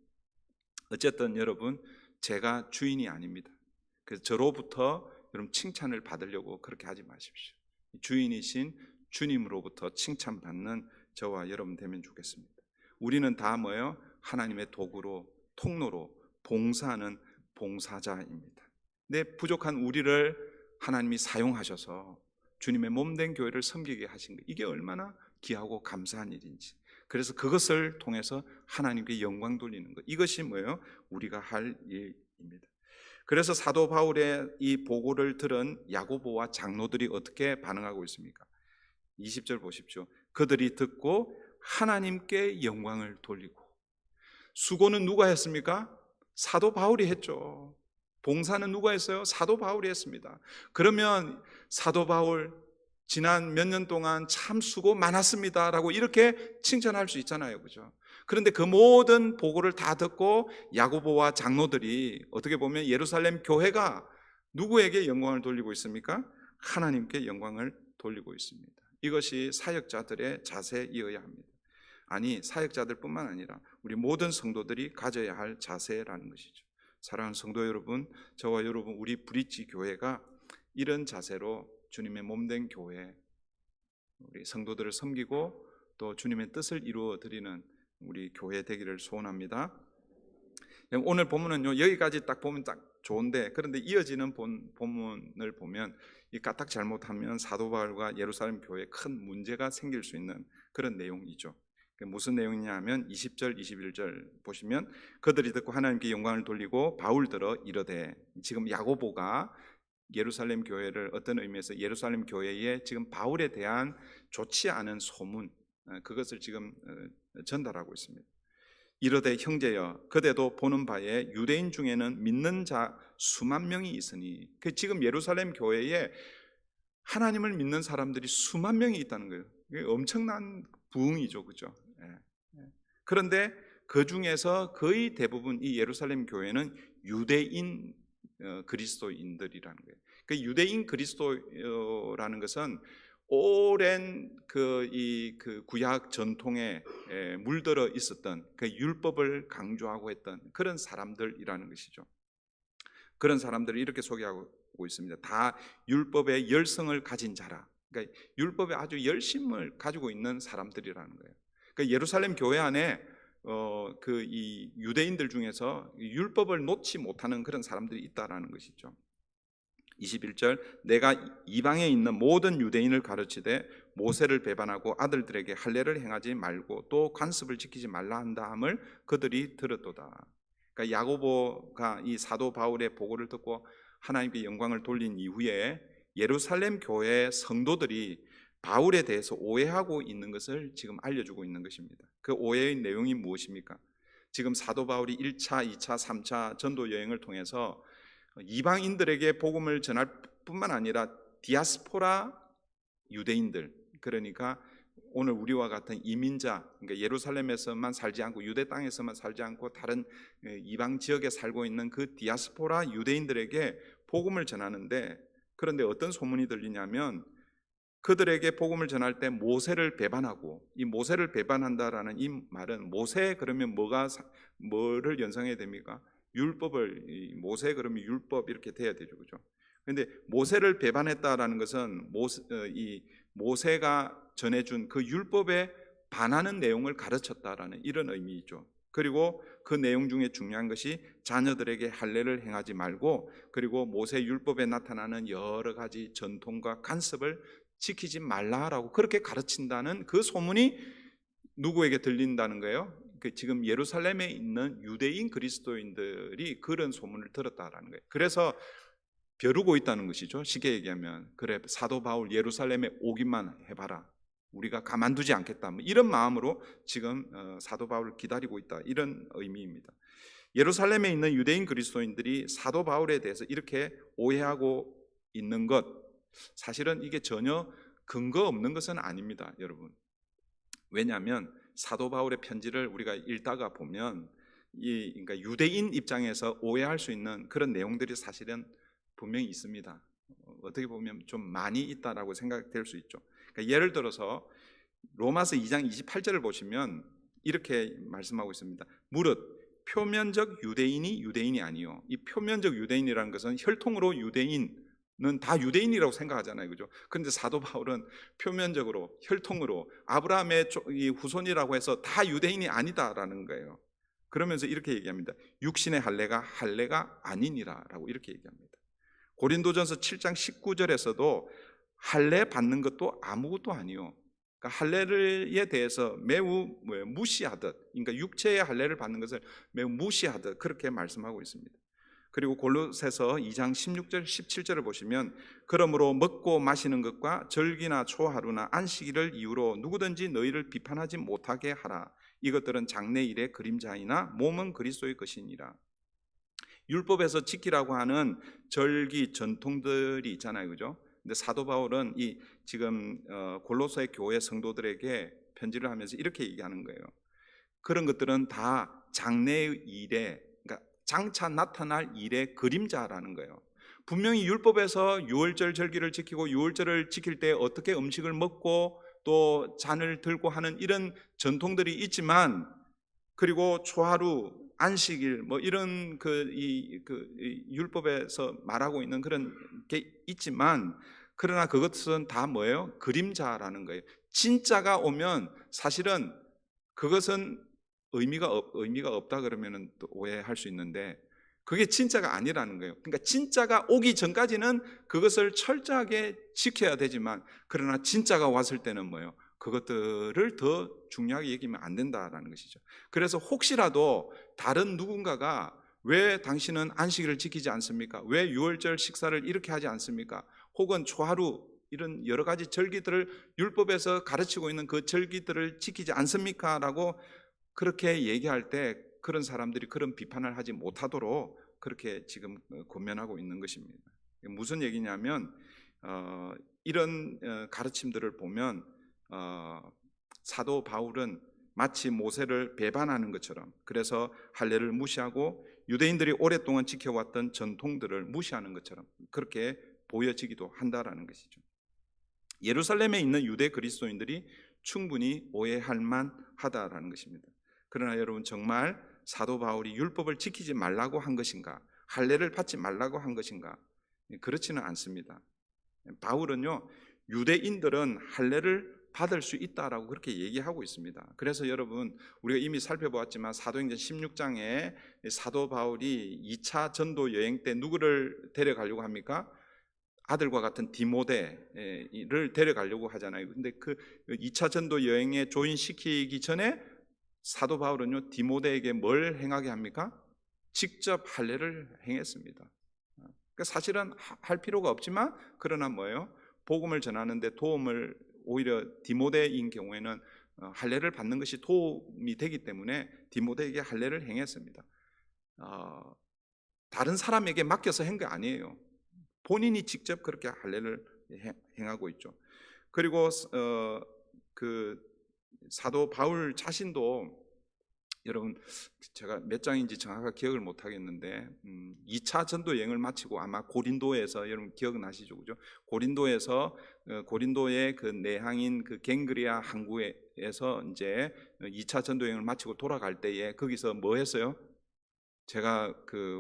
Speaker 1: 어쨌든 여러분, 제가 주인이 아닙니다. 그래서 저로부터 여러분 칭찬을 받으려고 그렇게 하지 마십시오. 주인이신 주님으로부터 칭찬받는 저와 여러분 되면 좋겠습니다. 우리는 다 뭐예요? 하나님의 도구로, 통로로 봉사하는 봉사자입니다. 내 부족한 우리를 하나님이 사용하셔서 주님의 몸된 교회를 섬기게 하신 것, 이게 얼마나 귀하고 감사한 일인지. 그래서 그것을 통해서 하나님께 영광 돌리는 것, 이것이 뭐예요? 우리가 할 일입니다. 그래서 사도 바울의 이 보고를 들은 야고보와 장로들이 어떻게 반응하고 있습니까? 20절 보십시오. 그들이 듣고 하나님께 영광을 돌리고. 수고는 누가 했습니까? 사도 바울이 했죠. 봉사는 누가 했어요? 사도 바울이 했습니다. 그러면 사도 바울 지난 몇 년 동안 참 수고 많았습니다 라고 이렇게 칭찬할 수 있잖아요, 그죠? 그런데 그 모든 보고를 다 듣고 야고보와 장로들이 어떻게 보면 예루살렘 교회가 누구에게 영광을 돌리고 있습니까? 하나님께 영광을 돌리고 있습니다. 이것이 사역자들의 자세이어야 합니다. 아니, 사역자들뿐만 아니라 우리 모든 성도들이 가져야 할 자세라는 것이죠. 사랑하는 성도 여러분, 저와 여러분, 우리 브릿지 교회가 이런 자세로 주님의 몸된 교회, 우리 성도들을 섬기고 또 주님의 뜻을 이루어 드리는 우리 교회 되기를 소원합니다. 오늘 본문은요, 여기까지 딱 보면 딱 좋은데, 그런데 이어지는 본문을 보면 이 까딱 잘못하면 사도 바울과 예루살렘 교회에 큰 문제가 생길 수 있는 그런 내용이죠. 무슨 내용이냐 하면 20절 21절 보시면, 그들이 듣고 하나님께 영광을 돌리고 바울들어 이르되, 지금 야고보가 예루살렘 교회를 어떤 의미에서 예루살렘 교회에 지금 바울에 대한 좋지 않은 소문, 그것을 지금 전달하고 있습니다. 이르되 형제여, 그대도 보는 바에 유대인 중에는 믿는 자 수만 명이 있으니, 지금 예루살렘 교회에 하나님을 믿는 사람들이 수만 명이 있다는 거예요. 이게 엄청난 부흥이죠, 그죠? 그런데 그 중에서 거의 대부분 이 예루살렘 교회는 유대인 그리스도인들이라는 거예요. 그 유대인 그리스도라는 것은 오랜 그 구약 전통에 물들어 있었던 그 율법을 강조하고 했던 그런 사람들이라는 것이죠. 그런 사람들을 이렇게 소개하고 있습니다. 다 율법의 열성을 가진 자라. 그러니까 율법에 아주 열심을 가지고 있는 사람들이라는 거예요. 그러니까 예루살렘 교회 안에 이 유대인들 중에서 율법을 놓지 못하는 그런 사람들이 있다라는 것이죠. 21절, 내가 이방에 있는 모든 유대인을 가르치되 모세를 배반하고 아들들에게 할례를 행하지 말고 또 관습을 지키지 말라 한다 함을 그들이 들었도다. 그러니까 야고보가 이 사도 바울의 보고를 듣고 하나님께 영광을 돌린 이후에 예루살렘 교회 성도들이 바울에 대해서 오해하고 있는 것을 지금 알려주고 있는 것입니다. 그 오해의 내용이 무엇입니까? 지금 사도 바울이 1차, 2차, 3차 전도 여행을 통해서 이방인들에게 복음을 전할 뿐만 아니라 디아스포라 유대인들, 그러니까 오늘 우리와 같은 이민자, 그러니까 예루살렘에서만 살지 않고 유대 땅에서만 살지 않고 다른 이방 지역에 살고 있는 그 디아스포라 유대인들에게 복음을 전하는데, 그런데 어떤 소문이 들리냐면 그들에게 복음을 전할 때 모세를 배반하고, 이 모세를 배반한다라는 이 말은 모세 그러면 뭐를 연상해야 됩니까? 율법을, 모세 그러면 율법 이렇게 돼야 되죠, 그죠? 그런데 모세를 배반했다라는 것은 모세가 전해준 그 율법에 반하는 내용을 가르쳤다라는 이런 의미이죠. 그리고 그 내용 중에 중요한 것이 자녀들에게 할례를 행하지 말고, 그리고 모세 율법에 나타나는 여러 가지 전통과 관습을 지키지 말라라고 그렇게 가르친다는 그 소문이 누구에게 들린다는 거예요? 지금 예루살렘에 있는 유대인 그리스도인들이 그런 소문을 들었다라는 거예요. 그래서 벼르고 있다는 것이죠. 쉽게 얘기하면, 그래 사도 바울 예루살렘에 오기만 해봐라, 우리가 가만두지 않겠다, 이런 마음으로 지금 사도 바울을 기다리고 있다, 이런 의미입니다. 예루살렘에 있는 유대인 그리스도인들이 사도 바울에 대해서 이렇게 오해하고 있는 것, 사실은 이게 전혀 근거 없는 것은 아닙니다, 여러분. 왜냐하면 사도 바울의 편지를 우리가 읽다가 보면 그러니까 유대인 입장에서 오해할 수 있는 그런 내용들이 사실은 분명히 있습니다. 어떻게 보면 좀 많이 있다라고 생각될 수 있죠. 그러니까 예를 들어서 로마서 2장 28절을 보시면 이렇게 말씀하고 있습니다. 무릇 표면적 유대인이 아니요. 이 표면적 유대인이라는 것은 혈통으로 유대인은 다 유대인이라고 생각하잖아요, 그죠? 그런데 사도 바울은 표면적으로 혈통으로 아브라함의 후손이라고 해서 다 유대인이 아니다라는 거예요. 그러면서 이렇게 얘기합니다. 육신의 할례가 아니니라라고 이렇게 얘기합니다. 고린도전서 7장 19절에서도 할례 받는 것도 아무것도 아니요. 그러니까 할례에 대해서 매우 무시하듯, 그러니까 육체의 할례를 받는 것을 매우 무시하듯 그렇게 말씀하고 있습니다. 그리고 골로새서 2장 16절 17절을 보시면 그러므로 먹고 마시는 것과 절기나 초하루나 안식일을 이유로 누구든지 너희를 비판하지 못하게 하라. 이것들은 장래일의 그림자이나 몸은 그리스도의 것이니라. 율법에서 지키라고 하는 절기 전통들이 있잖아요, 그죠? 근데 사도 바울은 이 지금 골로새 교회 성도들에게 편지를 하면서 이렇게 얘기하는 거예요. 그런 것들은 다 장래의 일에, 그러니까 장차 나타날 일의 그림자라는 거예요. 분명히 율법에서 유월절 절기를 지키고 유월절을 지킬 때 어떻게 음식을 먹고 또 잔을 들고 하는 이런 전통들이 있지만, 그리고 초하루, 안식일 뭐 이런 이 율법에서 말하고 있는 그런 게 있지만, 그러나 그것은 다 뭐예요? 그림자라는 거예요. 진짜가 오면 사실은 그것은 의미가 없다 그러면은 또 오해할 수 있는데, 그게 진짜가 아니라는 거예요. 그러니까 진짜가 오기 전까지는 그것을 철저하게 지켜야 되지만, 그러나 진짜가 왔을 때는 뭐예요? 그것들을 더 중요하게 여기면 안 된다라는 것이죠. 그래서 혹시라도 다른 누군가가 왜 당신은 안식일을 지키지 않습니까? 왜 유월절 식사를 이렇게 하지 않습니까? 혹은 초하루 이런 여러 가지 절기들을 율법에서 가르치고 있는 그 절기들을 지키지 않습니까? 라고 그렇게 얘기할 때 그런 사람들이 그런 비판을 하지 못하도록 그렇게 지금 권면하고 있는 것입니다. 무슨 얘기냐면 이런 가르침들을 보면 사도 바울은 마치 모세를 배반하는 것처럼, 그래서 할례를 무시하고 유대인들이 오랫동안 지켜왔던 전통들을 무시하는 것처럼 그렇게 보여지기도 한다라는 것이죠. 예루살렘에 있는 유대 그리스도인들이 충분히 오해할 만하다라는 것입니다. 그러나 여러분, 정말 사도 바울이 율법을 지키지 말라고 한 것인가? 할례를 받지 말라고 한 것인가? 그렇지는 않습니다. 바울은요, 유대인들은 할례를 받을 수 있다라고 그렇게 얘기하고 있습니다. 그래서 여러분, 우리가 이미 살펴보았지만 사도행전 16장에 사도 바울이 2차 전도 여행 때 누구를 데려가려고 합니까? 아들과 같은 디모데를 데려가려고 하잖아요. 근데 그 2차 전도 여행에 조인시키기 전에 사도 바울은요, 디모데에게 뭘 행하게 합니까? 직접 할례를 행했습니다. 그러니까 사실은 할 필요가 없지만, 그러나 뭐예요? 복음을 전하는데 도움을, 오히려 디모데인 경우에는 할례를 받는 것이 도움이 되기 때문에 디모데에게 할례를 행했습니다. 다른 사람에게 맡겨서 한 게 아니에요. 본인이 직접 그렇게 할례를 행하고 있죠. 그리고 그 사도 바울 자신도, 여러분 제가 몇 장인지 정확하게 기억을 못 하겠는데 2차 전도 여행을 마치고 아마 고린도에서, 여러분 기억나시죠? 그죠? 고린도에서 고린도의 그 내항인 그 갱그리아 항구에서 이제 2차 전도 여행을 마치고 돌아갈 때에 거기서 뭐 했어요? 제가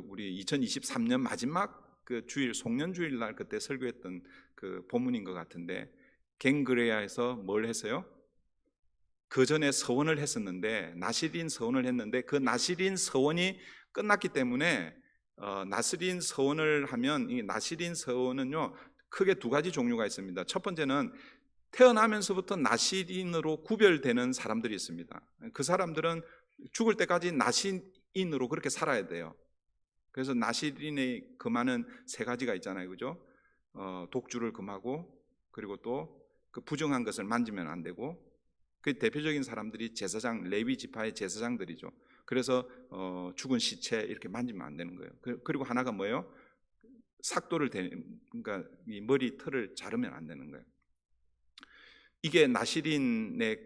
Speaker 1: 우리 2023년 마지막 그 주일, 송년주일 날 그때 설교했던 그 본문인 것 같은데, 갱그레아에서 뭘 했어요? 그 전에 서원을 했었는데, 나시린 서원을 했는데, 그 나시린 서원이 끝났기 때문에 나시린 서원을 하면, 이 나시린 서원은요 크게 두 가지 종류가 있습니다. 첫 번째는 태어나면서부터 나시린으로 구별되는 사람들이 있습니다. 그 사람들은 죽을 때까지 나시린으로 그렇게 살아야 돼요. 그래서 나시린의 금하는 세 가지가 있잖아요, 그죠? 독주를 금하고, 그리고 또 그 부정한 것을 만지면 안 되고, 그 대표적인 사람들이 제사장, 레위 지파의 제사장들이죠. 그래서 죽은 시체 이렇게 만지면 안 되는 거예요. 그리고 하나가 뭐예요? 삭도를 그러니까 이 머리 털을 자르면 안 되는 거예요. 이게 나시린의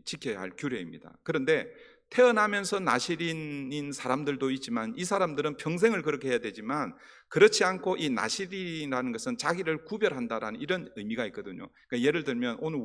Speaker 1: 지켜야 할 규례입니다. 그런데 태어나면서 나시린인 사람들도 있지만, 이 사람들은 평생을 그렇게 해야 되지만, 그렇지 않고 이 나시린이라는 것은 자기를 구별한다라는 이런 의미가 있거든요. 그러니까 예를 들면 오늘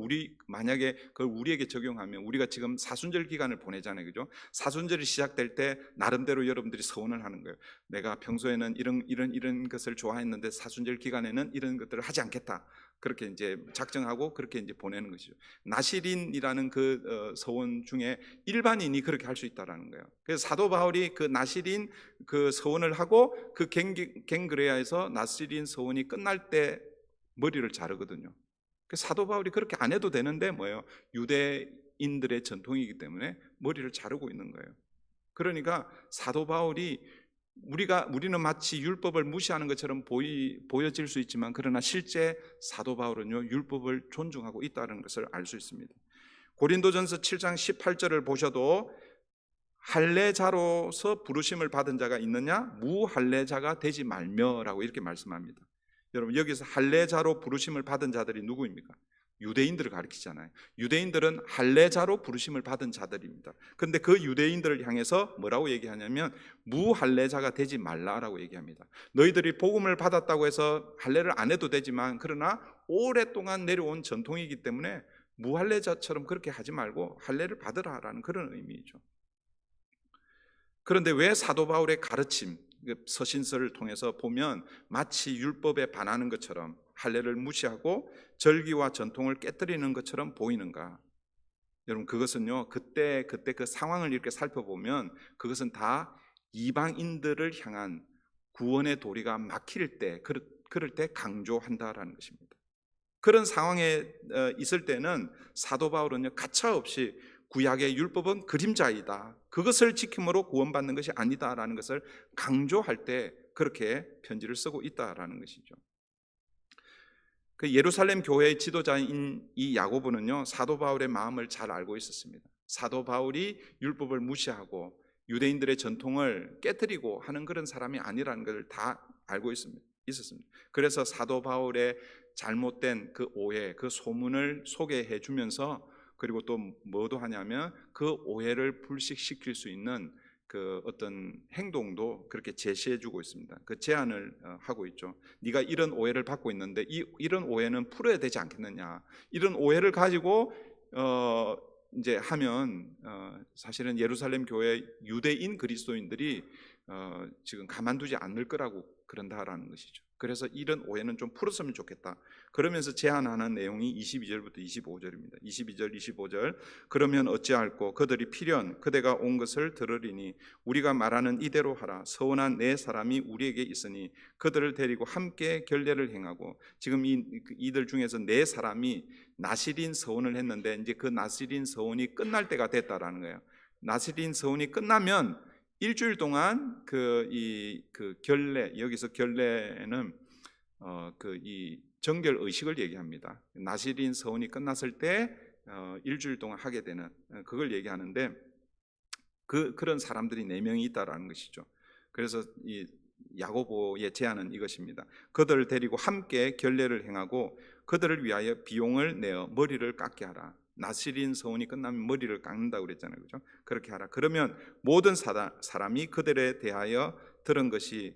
Speaker 1: 만약에 그걸 우리에게 적용하면, 우리가 지금 사순절 기간을 보내잖아요, 그죠? 사순절이 시작될 때 나름대로 여러분들이 서원을 하는 거예요. 내가 평소에는 이런 것을 좋아했는데 사순절 기간에는 이런 것들을 하지 않겠다. 그렇게 이제 작정하고 그렇게 이제 보내는 것이죠. 나시린이라는 그 서원 중에 일반인이 그렇게 할 수 있다라는 거예요. 그래서 사도 바울이 그 나시린 그 서원을 하고, 그 갱그레아에서 나시린 서원이 끝날 때 머리를 자르거든요. 그래서 사도 바울이 그렇게 안 해도 되는데 뭐예요? 유대인들의 전통이기 때문에 머리를 자르고 있는 거예요. 그러니까 사도 바울이 우리는 마치 율법을 무시하는 것처럼 보여질 수 있지만, 그러나 실제 사도 바울은요, 율법을 존중하고 있다는 것을 알 수 있습니다. 고린도전서 7장 18절을 보셔도 할례자로서 부르심을 받은 자가 있느냐? 무할례자가 되지 말며라고 이렇게 말씀합니다. 여러분, 여기서 할례자로 부르심을 받은 자들이 누구입니까? 유대인들을 가리키잖아요. 유대인들은 할례자로 부르심을 받은 자들입니다. 그런데 그 유대인들을 향해서 뭐라고 얘기하냐면 무할례자가 되지 말라라고 얘기합니다. 너희들이 복음을 받았다고 해서 할례를 안 해도 되지만, 그러나 오랫동안 내려온 전통이기 때문에 무할례자처럼 그렇게 하지 말고 할례를 받으라라는 그런 의미죠. 그런데 왜 사도 바울의 가르침, 서신서를 통해서 보면 마치 율법에 반하는 것처럼 할례를 무시하고 절기와 전통을 깨뜨리는 것처럼 보이는가? 여러분, 그것은요, 그때 그 상황을 이렇게 살펴보면 그것은 다 이방인들을 향한 구원의 도리가 막힐 때, 그럴 때 강조한다라는 것입니다. 그런 상황에 있을 때는 사도 바울은요, 가차없이 구약의 율법은 그림자이다, 그것을 지킴으로 구원받는 것이 아니다라는 것을 강조할 때 그렇게 편지를 쓰고 있다라는 것이죠. 그 예루살렘 교회의 지도자인 이 야고보는요, 사도 바울의 마음을 잘 알고 있었습니다. 사도 바울이 율법을 무시하고 유대인들의 전통을 깨뜨리고 하는 그런 사람이 아니라는 것을 다 알고 있었습니다. 그래서 사도 바울의 잘못된 그 오해, 그 소문을 소개해 주면서, 그리고 또 뭐도 하냐면 그 오해를 불식시킬 수 있는 그 어떤 행동도 그렇게 제시해 주고 있습니다. 그 제안을 하고 있죠. 네가 이런 오해를 받고 있는데 이런 오해는 풀어야 되지 않겠느냐. 이런 오해를 가지고 이제 하면 사실은 예루살렘 교회 유대인 그리스도인들이 지금 가만두지 않을 거라고 그런다라는 것이죠. 그래서 이런 오해는 좀 풀었으면 좋겠다. 그러면서 제안하는 내용이 22절부터 25절입니다. 22절, 25절. 그러면 어찌할꼬? 그들이 필연 그대가 온 것을 들으리니 우리가 말하는 이대로 하라. 서원한 네 사람이 우리에게 있으니 그들을 데리고 함께 결례를 행하고, 지금 이들 중에서 네 사람이 나실인 서원을 했는데 이제 그 나실인 서원이 끝날 때가 됐다라는 거예요. 나실인 서원이 끝나면 일주일 동안 그 결례, 여기서 결례는 이 정결 의식을 얘기합니다. 나실인 서원이 끝났을 때 일주일 동안 하게 되는 그걸 얘기하는데, 그런 사람들이 4명이 있다라는 것이죠. 그래서 이 야고보의 제안은 이것입니다. 그들을 데리고 함께 결례를 행하고 그들을 위하여 비용을 내어 머리를 깎게 하라. 나실인 서원이 끝나면 머리를 깎는다고 그랬잖아요, 그렇죠? 그렇게 하라. 그러면 모든 사람이 그대에 대하여 들은 것이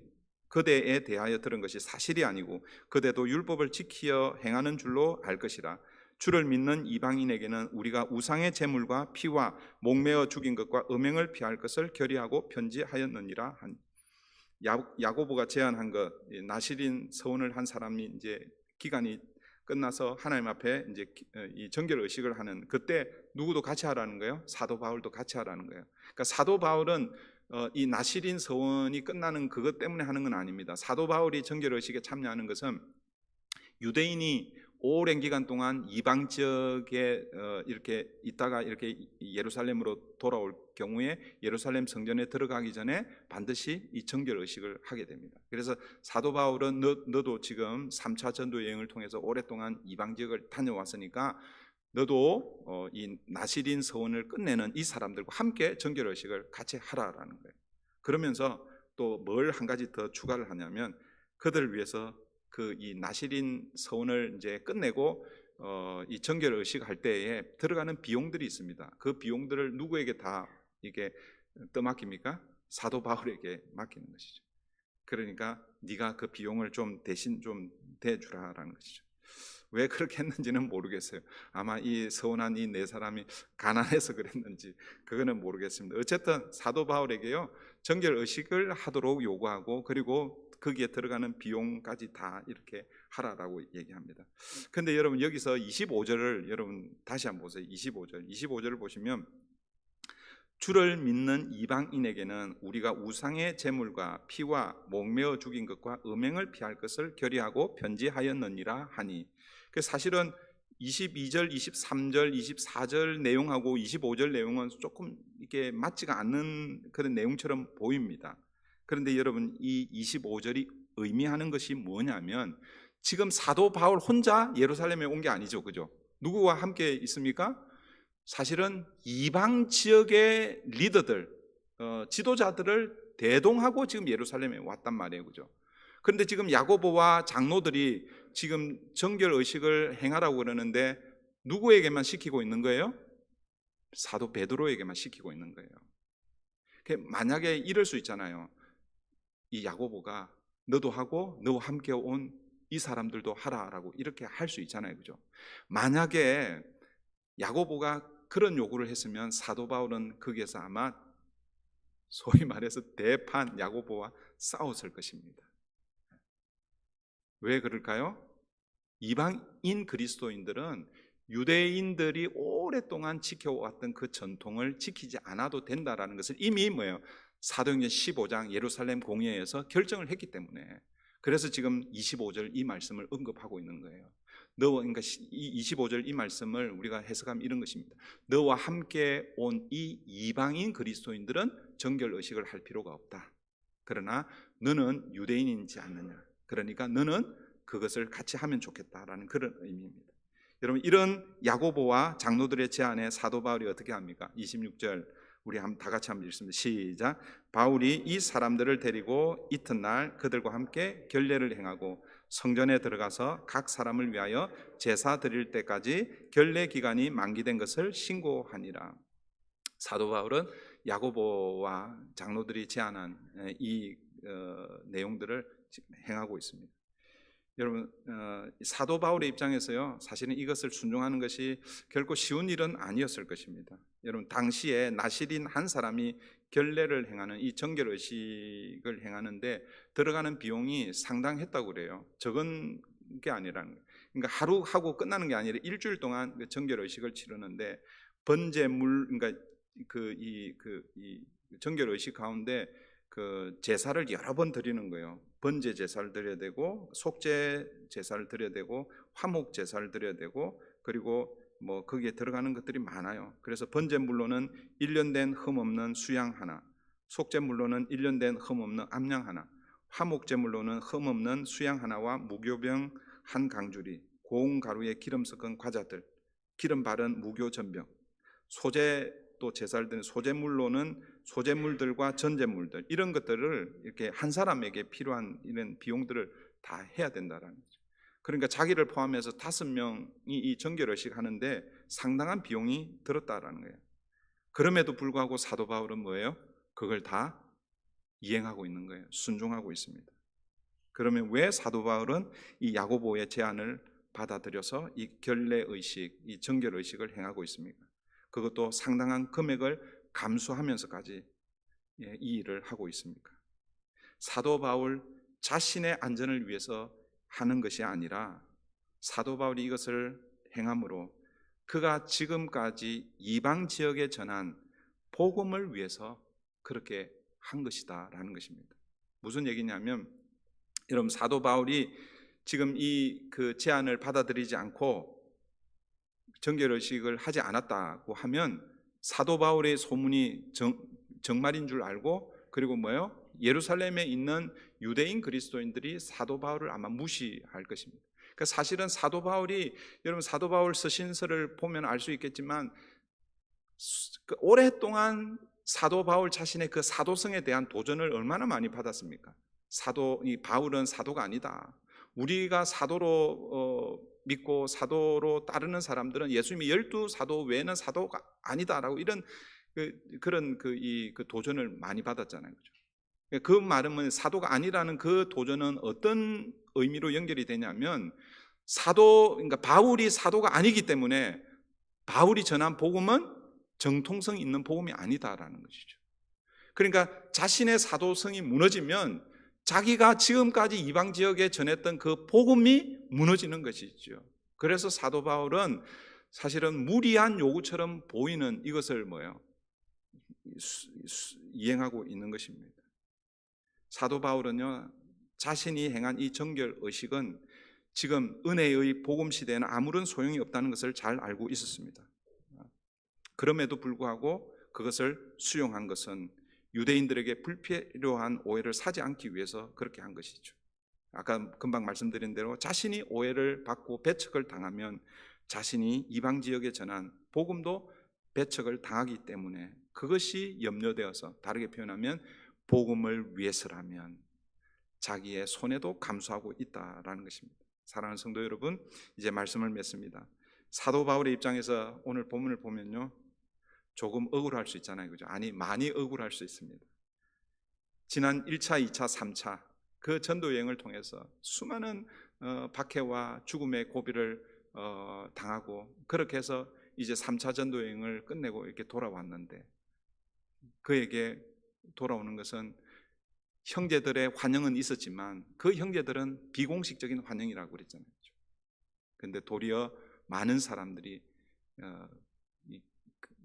Speaker 1: 사실이 아니고 그대도 율법을 지키어 행하는 줄로 알 것이라. 주를 믿는 이방인에게는 우리가 우상의 제물과 피와 목매어 죽인 것과 음행을 피할 것을 결의하고 편지하였느니라. 야고보가 제안한 것, 나실인 서원을 한 사람이 이제 기간이 끝나서 하나님 앞에 이제 이 정결 의식을 하는, 그때 누구도 같이 하라는 거예요? 사도 바울도 같이 하라는 거예요. 그러니까 사도 바울은 이 나실인 서원이 끝나는 그것 때문에 하는 건 아닙니다. 사도 바울이 정결 의식에 참여하는 것은 유대인이 오랜 기간 동안 이방 지역에 이렇게 있다가 이렇게 예루살렘으로 돌아올 경우에 예루살렘 성전에 들어가기 전에 반드시 이 정결 의식을 하게 됩니다. 그래서 사도 바울은 너도 지금 3차 전도 여행을 통해서 오랫동안 이방 지역을 다녀왔으니까 너도 이 나실인 서원을 끝내는 이 사람들과 함께 정결 의식을 같이 하라라는 거예요. 그러면서 또 뭘 한 가지 더 추가를 하냐면, 그들을 위해서 이 나실인 서원을 이제 끝내고 이 정결 의식 할 때에 들어가는 비용들이 있습니다. 그 비용들을 누구에게 다 이게 떠맡깁니까? 사도 바울에게 맡기는 것이죠. 그러니까 네가 그 비용을 좀 대신 좀 대주라라는 것이죠. 왜 그렇게 했는지는 모르겠어요. 아마 이 서운한 이 네 사람이 가난해서 그랬는지 그거는 모르겠습니다. 어쨌든 사도 바울에게요, 정결 의식을 하도록 요구하고, 그리고 거기에 들어가는 비용까지 다 이렇게 하라라고 얘기합니다. 근데 여러분, 여기서 25절을 여러분 다시 한번 보세요. 25절을 보시면, 주를 믿는 이방인에게는 우리가 우상의 제물과 피와 목매어 죽인 것과 음행을 피할 것을 결의하고 편지하였느니라 하니, 사실은 22절, 23절, 24절 내용하고 25절 내용은 조금 이게 맞지가 않는 그런 내용처럼 보입니다. 그런데 여러분, 이 25절이 의미하는 것이 뭐냐면 지금 사도 바울 혼자 예루살렘에 온 게 아니죠, 그죠? 누구와 함께 있습니까? 사실은 이방 지역의 리더들, 지도자들을 대동하고 지금 예루살렘에 왔단 말이에요, 그죠? 그런데 지금 야고보와 장로들이 지금 정결 의식을 행하라고 그러는데 누구에게만 시키고 있는 거예요? 사도 베드로에게만 시키고 있는 거예요. 만약에 이럴 수 있잖아요. 이 야고보가 너도 하고 너와 함께 온 이 사람들도 하라라고 이렇게 할 수 있잖아요, 그죠? 만약에 야고보가 그런 요구를 했으면 사도 바울은 거기에서 아마 소위 말해서 대판 야고보와 싸웠을 것입니다. 왜 그럴까요? 이방인 그리스도인들은 유대인들이 오랫동안 지켜왔던 그 전통을 지키지 않아도 된다라는 것을 이미 뭐예요? 사도행전 15장 예루살렘 공회에서 결정을 했기 때문에, 그래서 지금 25절 이 말씀을 언급하고 있는 거예요. 그러니까 이 25절 이 말씀을 우리가 해석하면 이런 것입니다. 너와 함께 온 이 이방인 그리스도인들은 정결 의식을 할 필요가 없다. 그러나 너는 유대인이지 않느냐. 그러니까 너는 그것을 같이 하면 좋겠다라는 그런 의미입니다. 여러분, 이런 야고보와 장로들의 제안에 사도 바울이 어떻게 합니까? 26절 우리 다 같이 한번 읽습니다. 시작. 바울이 이 사람들을 데리고 이튿날 그들과 함께 결례를 행하고 성전에 들어가서 각 사람을 위하여 제사 드릴 때까지 결례 기간이 만기된 것을 신고하니라. 사도 바울은 야고보와 장로들이 제안한 이 내용들을 행하고 있습니다. 여러분, 사도 바울의 입장에서요, 사실은 이것을 순종하는 것이 결코 쉬운 일은 아니었을 것입니다. 여러분, 당시에 나실인 한 사람이 결례를 행하는 이 정결 의식을 행하는데 들어가는 비용이 상당했다고 그래요. 적은 게 아니라는 거예요. 그러니까 하루 하고 끝나는 게 아니라 일주일 동안 그 정결 의식을 치르는데 번제물, 그러니까 이 정결 의식 가운데 그 제사를 여러 번 드리는 거예요. 번제 제사를 드려야 되고, 속죄 제사를 드려야 되고, 화목 제사를 드려야 되고, 그리고 뭐 거기에 들어가는 것들이 많아요. 그래서 번제물로는 1년 된 흠 없는 수양 하나, 속죄물로는 1년 된 흠 없는 암양 하나, 화목제물로는 흠 없는 수양 하나와 무교병 한 강주리, 고운 가루에 기름 섞은 과자들, 기름 바른 무교 전병, 소제 또 제사를 드는 소제물로는 소제물들과 전제물들, 이런 것들을 이렇게 한 사람에게 필요한 이런 비용들을 다 해야 된다라는 거죠. 그러니까 자기를 포함해서 5명이 이 정결의식 하는데 상당한 비용이 들었다라는 거예요. 그럼에도 불구하고 사도 바울은 뭐예요? 그걸 다 이행하고 있는 거예요. 순종하고 있습니다. 그러면 왜 사도 바울은 이 야고보의 제안을 받아들여서 이 결례의식, 이 정결의식을 행하고 있습니까? 그것도 상당한 금액을 감수하면서까지 이 일을 하고 있습니까? 사도 바울 자신의 안전을 위해서 하는 것이 아니라 사도 바울이 이것을 행함으로 그가 지금까지 이방 지역에 전한 복음을 위해서 그렇게 한 것이다라는 것입니다. 무슨 얘기냐면, 여러분, 사도 바울이 지금 이 그 제안을 받아들이지 않고 정결의식을 하지 않았다고 하면 사도 바울의 소문이 정말인 줄 알고, 그리고 뭐예요? 예루살렘에 있는 유대인 그리스도인들이 사도 바울을 아마 무시할 것입니다. 그러니까 사실은 사도 바울이, 여러분, 사도 바울 서신서를 보면 알 수 있겠지만 오랫동안 사도 바울 자신의 그 사도성에 대한 도전을 얼마나 많이 받았습니까? 이 바울은 사도가 아니다. 우리가 사도로 믿고 사도로 따르는 사람들은 예수님이 12사도 외에는 사도가 아니다라고 이런 그런 도전을 많이 받았잖아요. 그죠? 그 말은 사도가 아니라는 그 도전은 어떤 의미로 연결이 되냐면, 그러니까 바울이 사도가 아니기 때문에 바울이 전한 복음은 정통성 있는 복음이 아니다라는 것이죠. 그러니까 자신의 사도성이 무너지면 자기가 지금까지 이방 지역에 전했던 그 복음이 무너지는 것이죠. 그래서 사도 바울은 사실은 무리한 요구처럼 보이는 이것을 이행하고 있는 것입니다. 사도 바울은요, 자신이 행한 이 정결 의식은 지금 은혜의 복음 시대에는 아무런 소용이 없다는 것을 잘 알고 있었습니다. 그럼에도 불구하고 그것을 수용한 것은 유대인들에게 불필요한 오해를 사지 않기 위해서 그렇게 한 것이죠. 아까 금방 말씀드린 대로 자신이 오해를 받고 배척을 당하면 자신이 이방 지역에 전한 복음도 배척을 당하기 때문에 그것이 염려되어서, 다르게 표현하면 복음을 위해서라면 자기의 손해도 감수하고 있다라는 것입니다. 사랑하는 성도 여러분, 이제 말씀을 맺습니다. 사도 바울의 입장에서 오늘 본문을 보면요, 조금 억울할 수 있잖아요, 그죠? 아니, 많이 억울할 수 있습니다. 지난 1차, 2차, 3차 그 전도 여행을 통해서 수많은 박해와 죽음의 고비를 당하고, 그렇게 해서 이제 3차 전도 여행을 끝내고 이렇게 돌아왔는데, 그에게 돌아오는 것은 형제들의 환영은 있었지만 그 형제들은 비공식적인 환영이라고 그랬잖아요. 그런데 도리어 많은 사람들이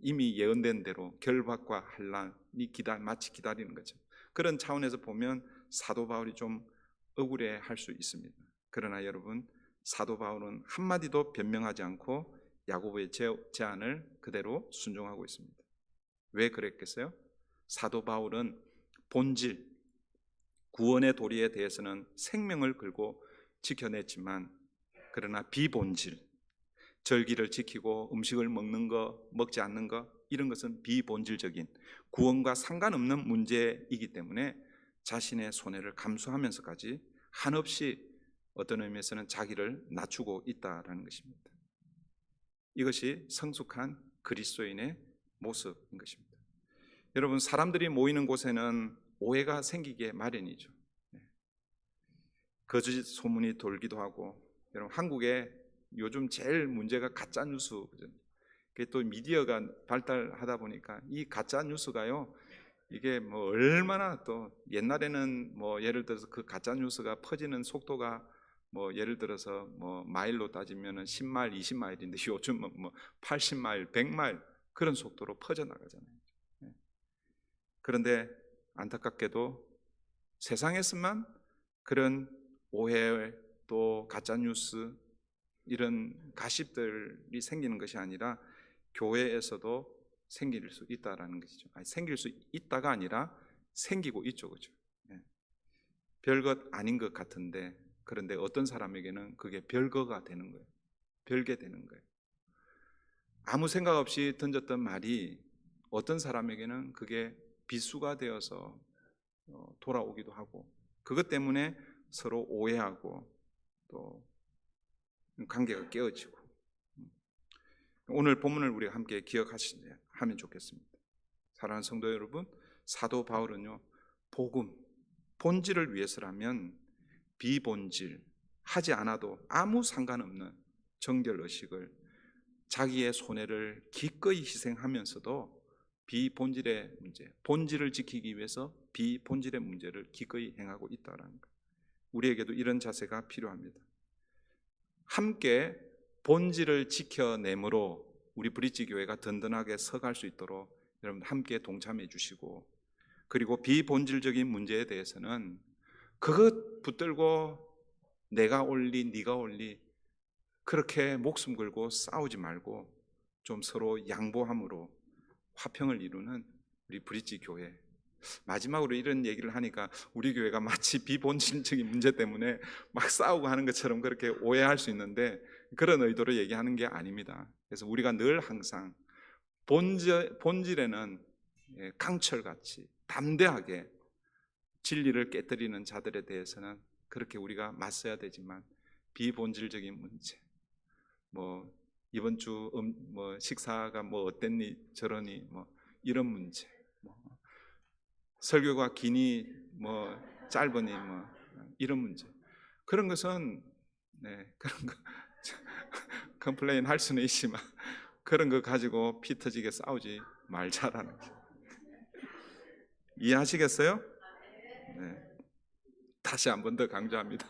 Speaker 1: 이미 예언된 대로 결박과 환난이 마치 기다리는 거죠. 그런 차원에서 보면 사도 바울이 좀 억울해할 수 있습니다. 그러나 여러분, 사도 바울은 한마디도 변명하지 않고 야고보의 제안을 그대로 순종하고 있습니다. 왜 그랬겠어요? 사도 바울은 본질, 구원의 도리에 대해서는 생명을 걸고 지켜냈지만, 그러나 비본질, 절기를 지키고 음식을 먹는 거, 먹지 않는 거, 이런 것은 비본질적인 구원과 상관없는 문제이기 때문에 자신의 손해를 감수하면서까지 한없이 어떤 의미에서는 자기를 낮추고 있다라는 것입니다. 이것이 성숙한 그리스도인의 모습인 것입니다. 여러분, 사람들이 모이는 곳에는 오해가 생기게 마련이죠. 거짓 소문이 돌기도 하고, 여러분, 한국에 요즘 제일 문제가 가짜 뉴스거든요. 또 미디어가 발달하다 보니까 이 가짜 뉴스가요, 이게 뭐 얼마나, 또 옛날에는 뭐 예를 들어서 그 가짜 뉴스가 퍼지는 속도가 뭐 예를 들어서 뭐 마일로 따지면은 10마일, 20마일인데 요즘은 뭐 80마일, 100마일 그런 속도로 퍼져 나가잖아요. 그런데 안타깝게도 세상에서만 그런 오해, 또 가짜 뉴스, 이런 가십들이 생기는 것이 아니라 교회에서도 생길 수 있다라는 것이죠. 아니, 생길 수 있다가 아니라 생기고 있죠, 그죠? 별것 아닌 것 같은데, 그런데 어떤 사람에게는 그게 별거가 되는 거예요. 별게 되는 거예요. 아무 생각 없이 던졌던 말이 어떤 사람에게는 그게 비수가 되어서 돌아오기도 하고, 그것 때문에 서로 오해하고 또 관계가 깨어지고. 오늘 본문을 우리가 함께 기억하면 좋겠습니다. 사랑하는 성도 여러분, 사도 바울은요, 복음, 본질을 위해서라면 비본질, 하지 않아도 아무 상관없는 정결의식을, 자기의 손해를 기꺼이 희생하면서도 비본질의 문제, 본질을 지키기 위해서 비본질의 문제를 기꺼이 행하고 있다는 것. 우리에게도 이런 자세가 필요합니다. 함께 본질을 지켜내므로 우리 브릿지 교회가 든든하게 서갈 수 있도록 여러분 함께 동참해 주시고, 그리고 비본질적인 문제에 대해서는 그것 붙들고 내가 옳리 네가 옳리 그렇게 목숨 걸고 싸우지 말고 좀 서로 양보함으로 화평을 이루는 우리 브릿지 교회. 마지막으로 이런 얘기를 하니까 우리 교회가 마치 비본질적인 문제 때문에 막 싸우고 하는 것처럼 그렇게 오해할 수 있는데, 그런 의도로 얘기하는 게 아닙니다. 그래서 우리가 늘 항상 본질에는 강철같이 담대하게 진리를 깨뜨리는 자들에 대해서는 그렇게 우리가 맞서야 되지만, 비본질적인 문제, 뭐 이번 주 뭐 식사가 뭐 어땠니 저러니 뭐 이런 문제, 뭐 설교가 기니 뭐 짧으니 뭐 이런 문제, 그런 것은 그런 거 컴플레인 할 수는 있지만 그런 거 가지고 피 터지게 싸우지 말자라는 거죠. 이해하시겠어요? 네. 다시 한 번 더 강조합니다.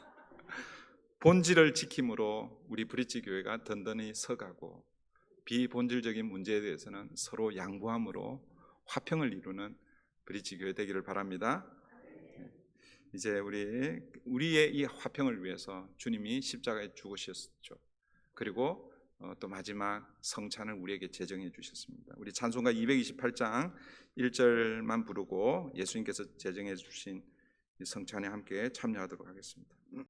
Speaker 1: 본질을 지킴으로 우리 브릿지 교회가 든든히 서가고, 비본질적인 문제에 대해서는 서로 양보함으로 화평을 이루는 브릿지 교회 되기를 바랍니다. 이제 우리의 이 화평을 위해서 주님이 십자가에 죽으셨죠. 그리고 또 마지막 성찬을 우리에게 제정해 주셨습니다. 우리 찬송가 228장 1절만 부르고 예수님께서 제정해 주신 이 성찬에 함께 참여하도록 하겠습니다.